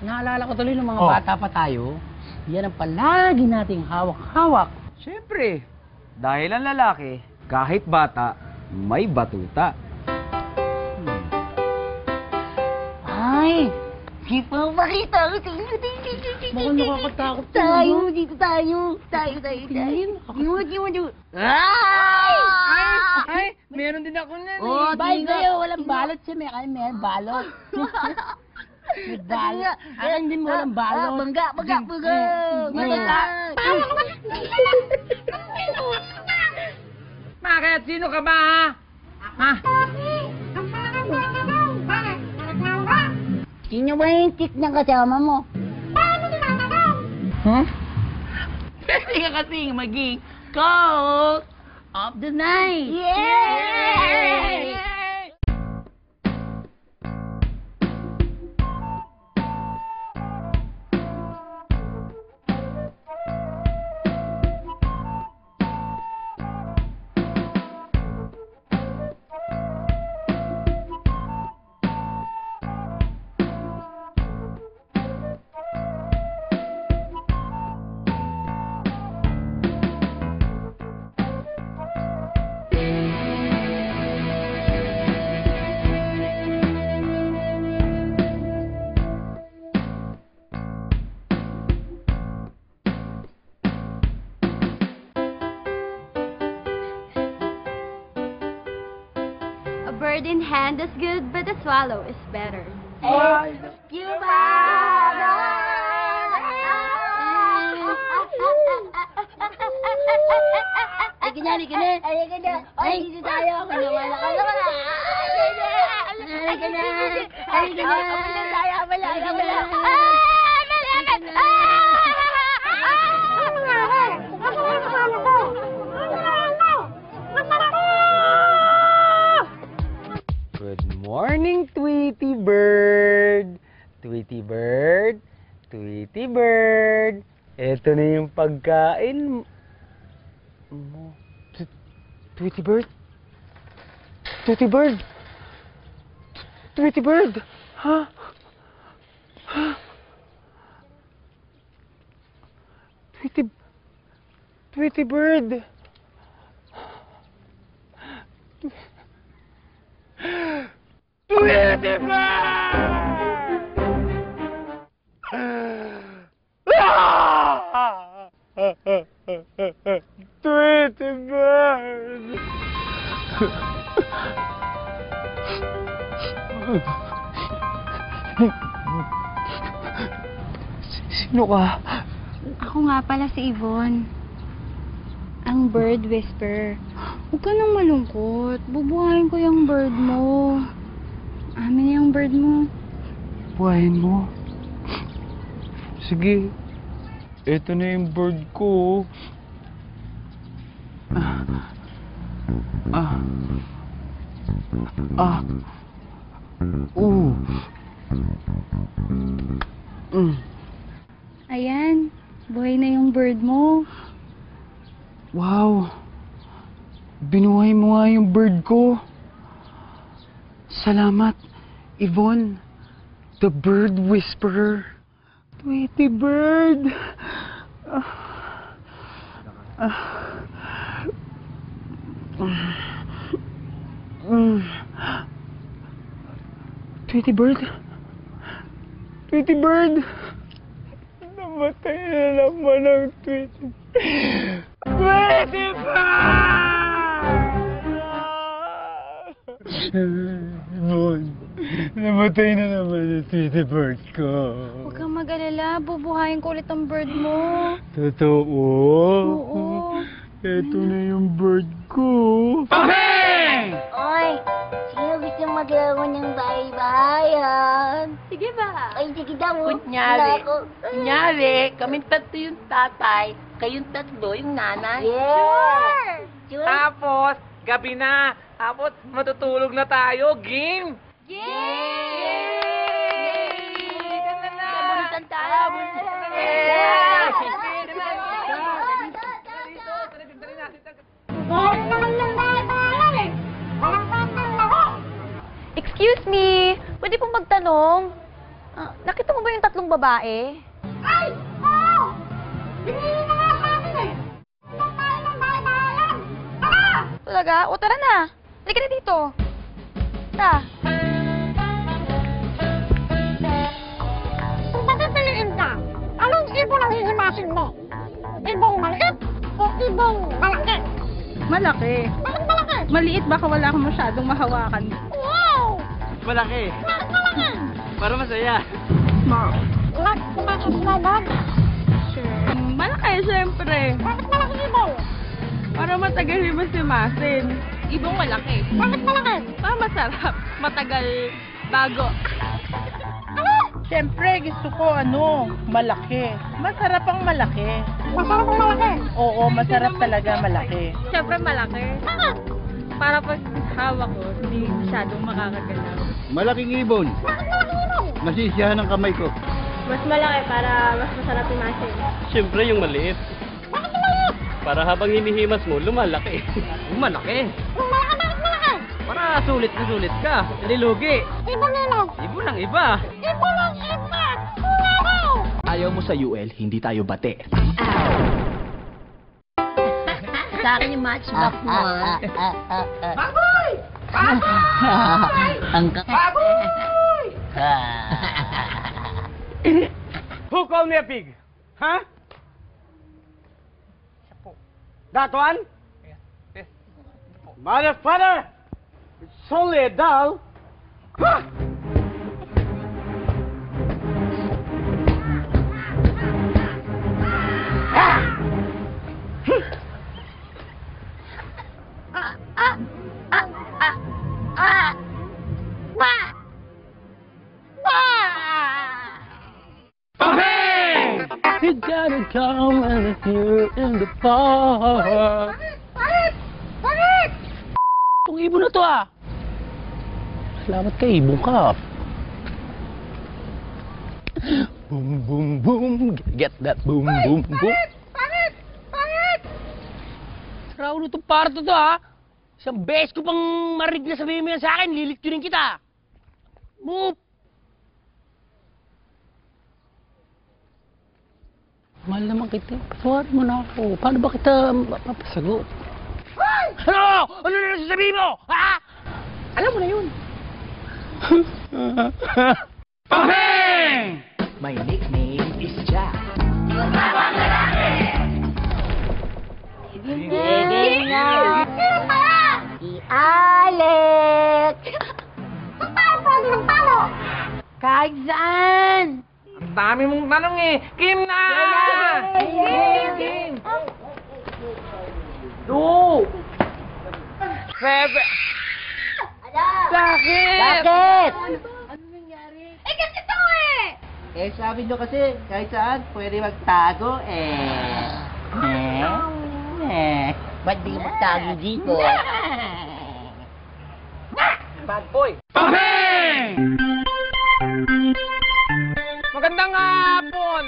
Naalala ko tuloy ng mga bata pa tayo. Yan ang palagi nating hawak-hawak. Siyempre, dahil ang lalaki, kahit bata, may batuta. Ay, di pa makita ko. Mukhang nakakatakot tayo. Dito tayo. Tayo. Ay, meron din ako na. Bye kayo, walang balot siya. May balot. May balot. Akin din mo walang balot. Bangga. Bakit? Sino ka ba, ha? Sino ba yung chick na kasama mo? Huh? Pwede ka kasing maging Coke of the Night! Yay! A bird in hand is good, but a swallow is better. Halika na. Ay, dito tayo. Wala. Halika na. Good morning, Tweety Bird. Tweety Bird. Ito na yung pagkain mo. Tweety Bird? Ha? Tweety Bird. Tweety Bird! Sino ka? Ako nga pala si Yvonne. Ang bird whisperer. Huwag ka nang malungkot. Bubuhayin ko yung bird mo. Amin na yung bird mo. Buhayin mo. Sige. Ito na yung bird ko. Ayan. Buhay na yung bird mo. Wow. Binuhay mo nga yung bird ko. Salamat, Yvonne. The bird whisperer. Tweety Bird. Tweety Bird? Tweety Bird! Namatay na naman ang Tweety. Tweety Bird! Namatay na naman ang Tweety Bird ko. Huwag kang mag-alala. Bubuhayin ko ulit ang bird mo. Totoo? Oo. Ito na yung bird ko. Oy, sino gusto maglaro ng bahay-bahayan? Sige ba? Ay, sige daw. Kunyari, kaming tatlo yung tatay, kayong tatlo yung nanay. Yeah! Sure. Tapos, gabi na. Tapos, matutulog na tayo. Game! Yay! Kabulitan tayo. Excuse me, pwede pong magtanong? Nakita mo ba yung tatlong babae? Ay! Oo! Binili na nga sa akin eh! Hindi tayo ng bahay-bahayan! Tara! Talaga? O tara na. Halika na dito. Ta. Kung pagpipiliin ka, anong ibon ang hihimasin mo? Ibong maliit o ibong malaki? Malaki. Bakit malaki? Maliit, baka wala akong masyadong mahawakan. Wow! Malaki. Bakit malaki? Para masaya. Ilag, kumakas na bag. Malaki, syempre. Bakit malaki ibong? Para matagal himas-himasin. Ibong malaki. Bakit malaki? Para masarap. Matagal bago. Ano? Syempre, gusto ko malaki. Masarap ang malaki. Masarap ang malaki. Oo, masarap talaga malaki. Siyempre malaki. Bakit? Para pag hawak ko, hindi masyadong makakagalaw. Malaking ibon. Bakit malaki ibong? Nasisiyahan ang kamay ko. Mas malaki para mas masarap imasin. Siyempre yung maliit. Bakit maliit? Para habang hinihimas mo, lumalaki. Malaki. Kung malaki, bakit malaki? Para sulit na sulit ka. Nililugi. Ibon nilo. Ibon ang iba. Ibon ang iba. Wow! Ayaw mo sa UL, hindi tayo bate. Sa akin yung matchbox mo, ha? Baboy! Baboy! Ang Baboy! Who called me a pig? Huh? That one? Yes. Mother, father! It's only a doll. Huh? You gotta come and here in the park. Bakit? Bakit? Itong ibon na to Salamat kay ibon ka. Boom, boom, boom. Get that boom, boom, boom. Bakit? Bakit? Raulo itong parto to Isang beses ko pang marinig na sabihin mo yan sa akin, lilikturin kita. Move! Mahal naman kita. Patawarin mo na ako. Paano ba kita mapapasagot? Ano? Ano na sasabihin mo? Ha? Alam mo na yun. My nickname is Jack. Hindi nga. Sino kaya? Si Alex. Saan tayo pwede ng talo? Kahit saan. Ang dami mong tanong Kim na! Game. Two! Seven! Bakit? Eh, kasi to Eh, sabi nyo kasi, kahit saan, pwede magtago Ba't di magtago dito? Bad boy! Magandang hapon!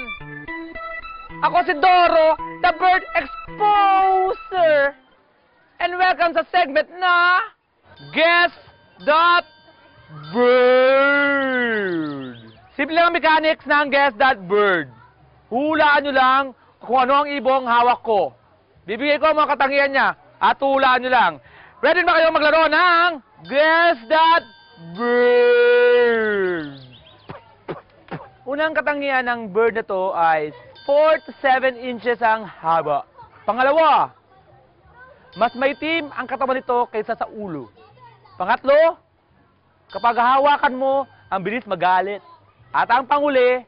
Ako si Doro, the Bird Exposer! And welcome sa segment na Guess That Bird! Simple lang ang mechanics ng Guess That Bird. Hulaan nyo lang kung ano ang ibong hawak ko. Bibigay ko ang mga katangian niya at hulaan nyo lang. Ready ba kayong maglaro ng Guess That Bird? Unang katangian ng bird na to ay 4 to 7 inches ang haba. Pangalawa, mas maitim ang katawan nito kaysa sa ulo. Pangatlo, kapag hawakan mo, ang bilis magalit. At ang panghuli,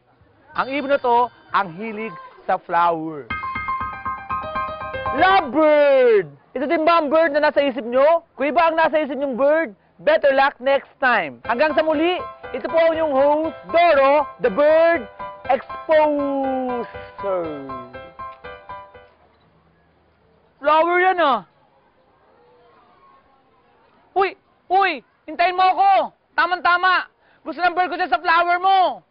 ang ibon na to, ang hilig sa flower. Lovebird! Ito din ba ang bird na nasa isip nyo? Kung iba ang nasa isip nyong bird, better luck next time. Hanggang sa muli, ito po ang inyong host, Doro, the Bird Exposer. Flower yan Uy! Uy! Hintayin mo ako! Tama-tama! Gusto ng bird ko dyan sa flower mo!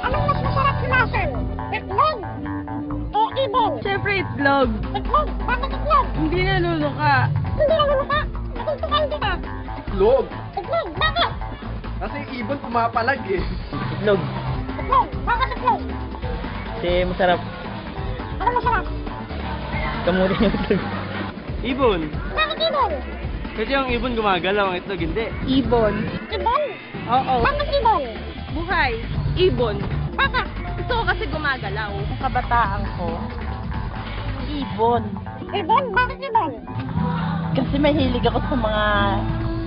Anong mas masarap himasin? Itlog? O ibon? Siyempre, itlog. Itlog? Bakit itlog? Hindi naluluka. Hindi naluluka? Bakit ka? Itlog. Itlog, bakit? Kasi yung ibon pumapalag eh. Itlog. Itlog, bakit itlog? Kasi masarap. Ano masarap? Kamuti yung itlog. Ibon. Bakit ibon? Kasi yung ibon gumagalaw, ang itlog hindi. Ibon. Ibon? Oo. Bakit ibon? Buhay. Ibon. Bakit? Gusto ko kasi gumagalaw. Ang kabataan ko. Ibon. Ibon? Bakit ibon? Kasi mahilig ako sa mga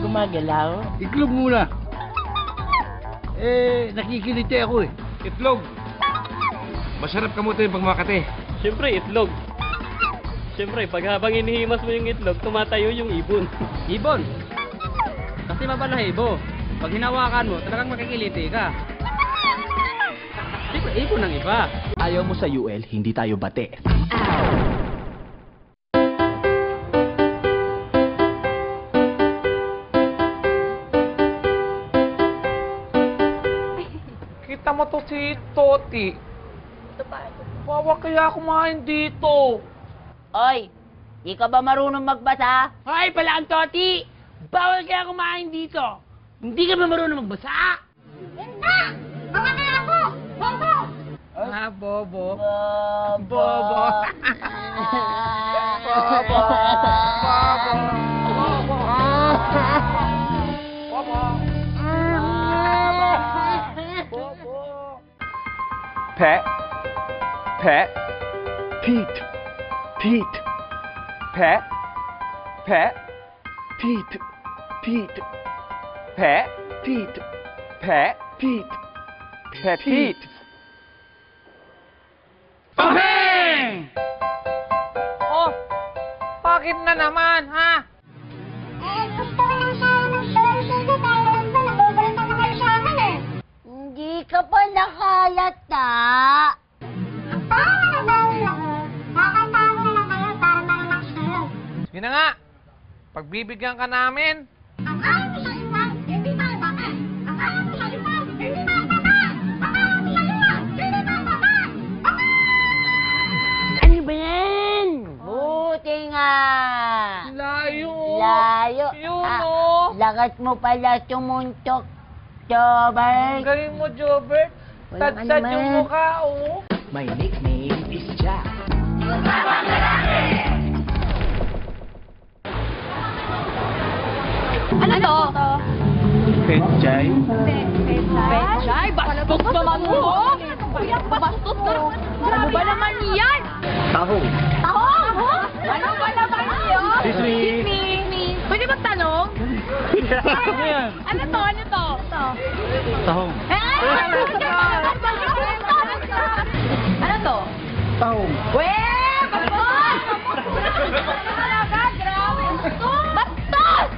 gumagalaw. Itlog muna. Nakikiliti ako eh. Itlog. Masarap kamuti pag makate. Siyempre, itlog. Siyempre, pag habang inihimas mo yung itlog, tumatayo yung ibon. Ibon. Kasi mabalahibo. Pag hinawakan mo, talagang makikiliti ka. Siyempre, ibon ang iba. Ayaw mo sa UL, hindi tayo bate. Kita mo to si Toti. Bawa kaya kumain dito. Oy, di ka ba marunong magbasa? Hoy, pala ang Toti! Bawal kaya kumain dito. Hindi ka ba marunong magbasa? Hindi! Mga kaya ako! Bobo! Ah, bobo. Bobo. Pet. Pet. Pete. Pete. Pet. Pet. Pete. Pete. Pet. Pete. Pet. Pete. Pet. Pete. Paheng! Oh, bakit na naman, ha? Eh, gusto ko lang sana mag-share dito dahil alam ko nakukulit na kayo sa akin eh. Hindi ka pa nakalata. Ang tama na dahil ako, kakatawa na lang kayo para ma-relax kayo. Sige na nga. Pagbibigyan ka namin. Ang ayaw mo sa iba, hindi tayo bakit? Ang ayaw mo sa iba, hindi tayo bakit? Ang ayaw mo sa iba, hindi tayo bakit? Ano ba yan? Buti nga. Layo. Layo. Yun, Ah, oh. lakas mo pala tumuntok, Ang Jobert. galing mo, Jobert. Walang Tadsad anuman. yung mukha, oh. My nickname is Jack. Ano to? Petchay. Betchay? Bastos naman mo! Bastos na! Ano ba naman yan? Tahong. Tahong! Ano ba naman yun? Sismi. Sismi. Pwede magtanong? Ano yan? Ano to? Ano to? Tahong. Ano to? Tahong. Weh! Bastos! Talaga, grabe! Bastos!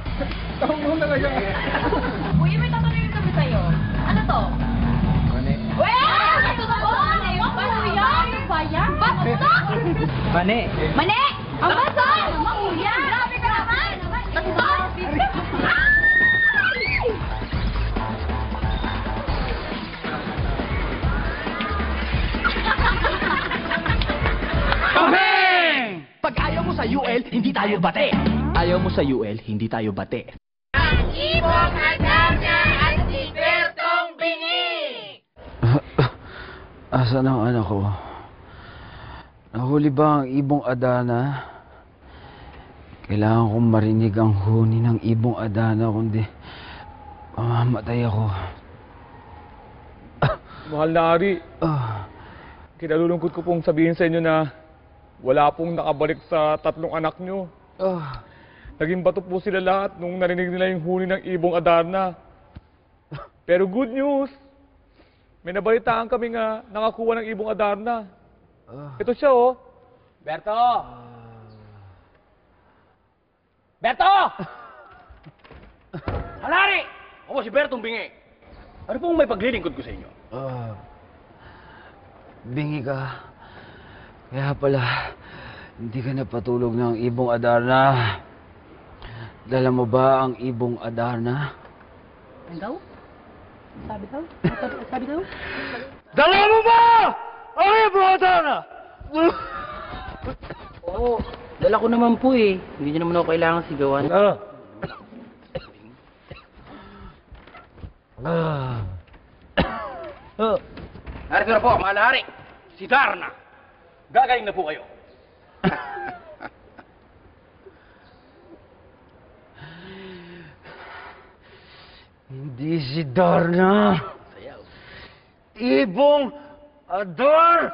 Tahong mo talaga. Uy, may tatanungin kami sa'yo. Ano to? Mani. Weh! Bastos ako! Ano yan? Sayang? Bastos! Mani. Mani! Ang bastos! Makuya! Grabe ka naman! Bastos! Paheng! Pag ayaw mo sa UL, hindi tayo bate. Ayaw mo sa UL, hindi tayo bate. Asan ang anak ko? Nahuli ba ang ibong Adana? Kailangan kong marinig ang huni ng ibong Adana, kundi mamamatay ako. Mahal na Ari, Ah, kinalulungkot ko pong sabihin sa inyo na wala pong nakabalik sa 3 anak nyo. ah, Naging bato po sila lahat nung narinig nila yung huni ng ibong Adarna. Pero good news, may nabalitaan kami nga nakakuha ng ibong Adarna. Ito siya, oh. Berto! Berto! Halari! Ako si Bertong Bingi. Ano pong may paglilingkod ko sa inyo? bingi ka. Kaya pala, hindi ka napatulog ng ibong Adarna. Dala mo ba ang ibong Adarna? Ano daw? Sabi daw? Sabi daw? Dala mo ba ang ibong Adarna? Oo, dala ko naman po eh. Hindi niyo naman ako kailangan sigawan. Narito na po, mga hari. Si Darna. Gagaling na po kayo. Hindi si Darna. Ibong Adarna!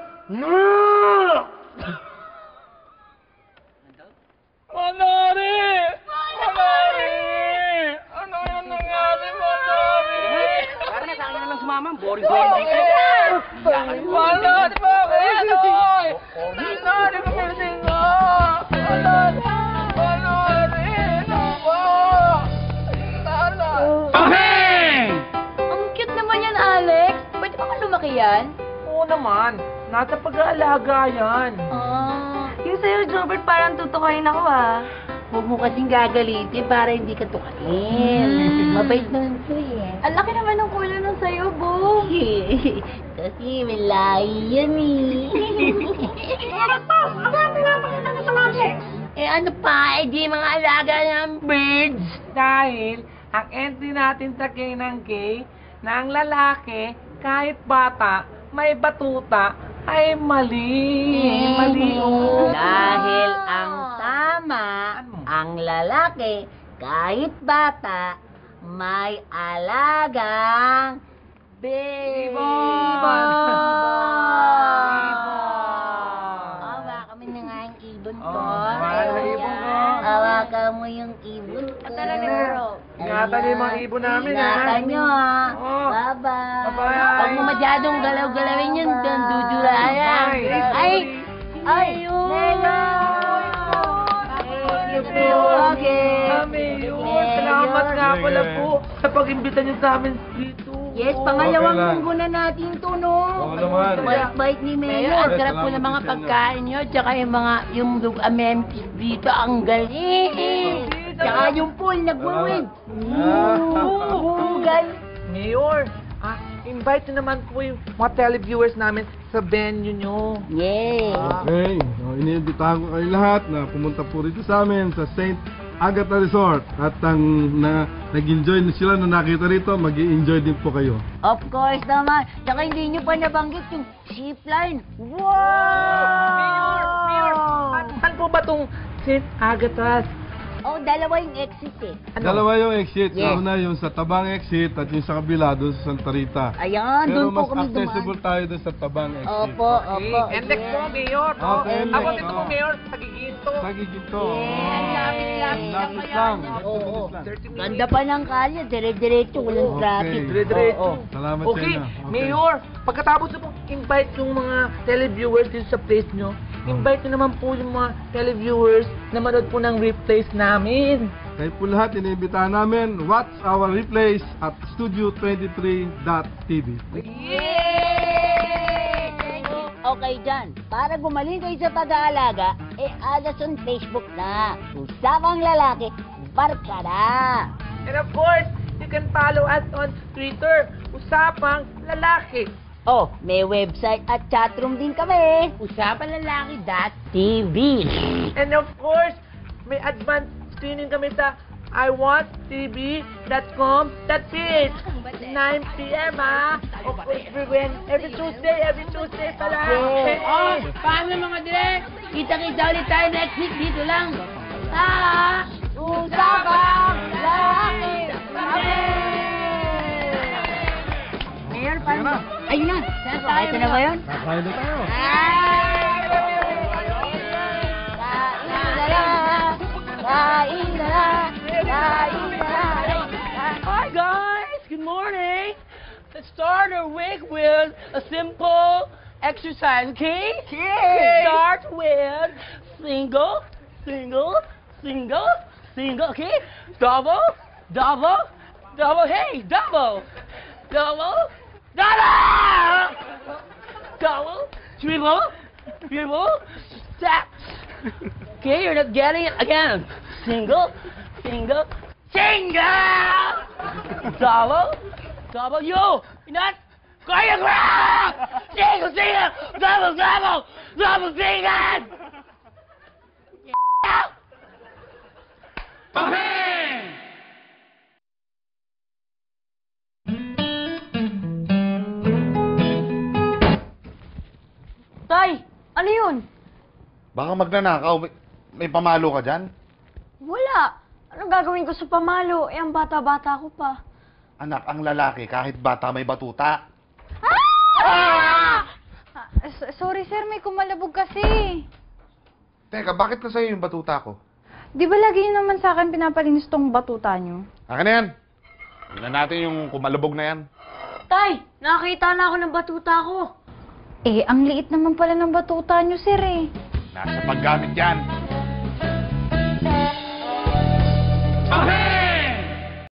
Manari! Manari! Ano yung nangyari, Manari? Darna, sa akin na lang sumama. Boring-boring dito. Manari, bakit? Oy! Manari, kasi nga! Manari! Manari! Ano ba? Tara! Ang cute naman yan, Alex. Pwede ba kang lumaki yan? Oo naman. Nasa pag-aalaga yan. Yung sa'yo, Jobert, parang tutukayin ako, Huwag mo kasing gagalitin para hindi ka tukain. Mabait naman ko eh. Ang laki naman ng kulo ng sayo, Bo. Kasi may lahi yan eh. Ano pa, di mga alaga ng birds. Dahil ang entry natin sa K ng K, na ang lalaki, kahit bata, may batuta, ay mali. Mali yun. Dahil ang tama, ang lalaki, kahit bata, may alagang ibon. Awa kami na nga yung ibon ko. Awakan mo yung ibon ko. Ingatan niyo yung mga ibon namin, ha? Ingatan nyo, ha? Oo. Bye-bye. Bye-bye. Huwag mo masyadong galaw-galawin yun, doon dudurayan. Ay! Ay! Mami, yun. Salamat nga pala po sa pag-imbita niyo sa amin dito. Yes, pangalawang munggo na natin to, no? Oo naman. Bait-bait ni Mayor. Ang sarap po ng mga pagkain nyo. Tsaka yung amenities dito, ang galing. Tsaka yung pool, nagwawid. Hugal. Mayor, invite niyo naman po yung mga televiewers namin sa venue nyo. Yes. Okay, iniimbitahan ko kayo lahat na pumunta po rito sa amin sa St. Agatha Resort at nag-enjoy na sila na nakita rito, mag-i-enjoy din po kayo. Of course naman. Tsaka hindi nyo pa nabanggit yung zipline. Wow! Mayor, saan po ba itong St. Agatha's? Oh, dalawa yung exit eh. Dalawa yung exit, Yes. una yung sa Tabang exit at yung sa kabila doon sa Santa Rita. Ayan, Pero doon po mas kami accessible dumaan. tayo doon sa Tabang exit. Opo, Okay, opo. and next po, Mayor. Okay, Ako next, dito po, Mayor, sa Giginto. Sa Giginto. Ang Lapit lang. Oo. Ganda pa ng kalye, dire-diretso, walang traffic. Dire-diretso. Salamat Okay, sa inyo. Mayor, pagkatapos na po invite yung mga televiewers dito sa place nyo, invite nyo naman po yung mga televiewers na manood po ng replays namin. Kayo po lahat, iniimbitahan namin, watch our replays at studio23.tv. Okay dyan, para gumaling kayo sa pag-aalaga, alas on Facebook na. Usapang lalaki, barkada. And of course, you can follow us on Twitter, Usapang Lalaki. Oh, may website at chatroom din kami. Usapanlalaki.tv. And of course, may advanced screening kami sa iwanttv.com.ph 9 p.m. ha? Of course, every Tuesday pala. Oh, paano mga direk? Kita-kita ulit tayo next week dito lang. Sa Usapang Lalaki. Mayor, paano? Ayun na. Saan tayo? Ito na ba yun? Kakain na tayo. Hi guys, good morning. Let's start our week with a simple exercise, okay? Okay. Start with single, single, single, single, okay? Double, double, double, hey, double, double, double, double, triple, triple, steps. Okay, you're not getting it again. Single, single, single! Double, double, you're not choreograph! Single, single, double, double, double, single! Bang! Ano yun? Baka magnanakaw. May pamalo ka dyan? Wala. Anong gagawin ko sa pamalo? Eh, ang bata-bata ko pa. Anak, ang lalaki, kahit bata may batuta. Sorry sir, may kumalabog kasi. Teka, bakit na sa'yo yung batuta ko? Di ba lagi yun naman sa akin pinapalinis tong batuta nyo? Akin na yan. Tignan natin yung kumalabog na yan. Tay, nakakita na ako ng batuta ko. Eh, ang liit naman pala ng batuta nyo, sir eh. Nasa paggamit yan.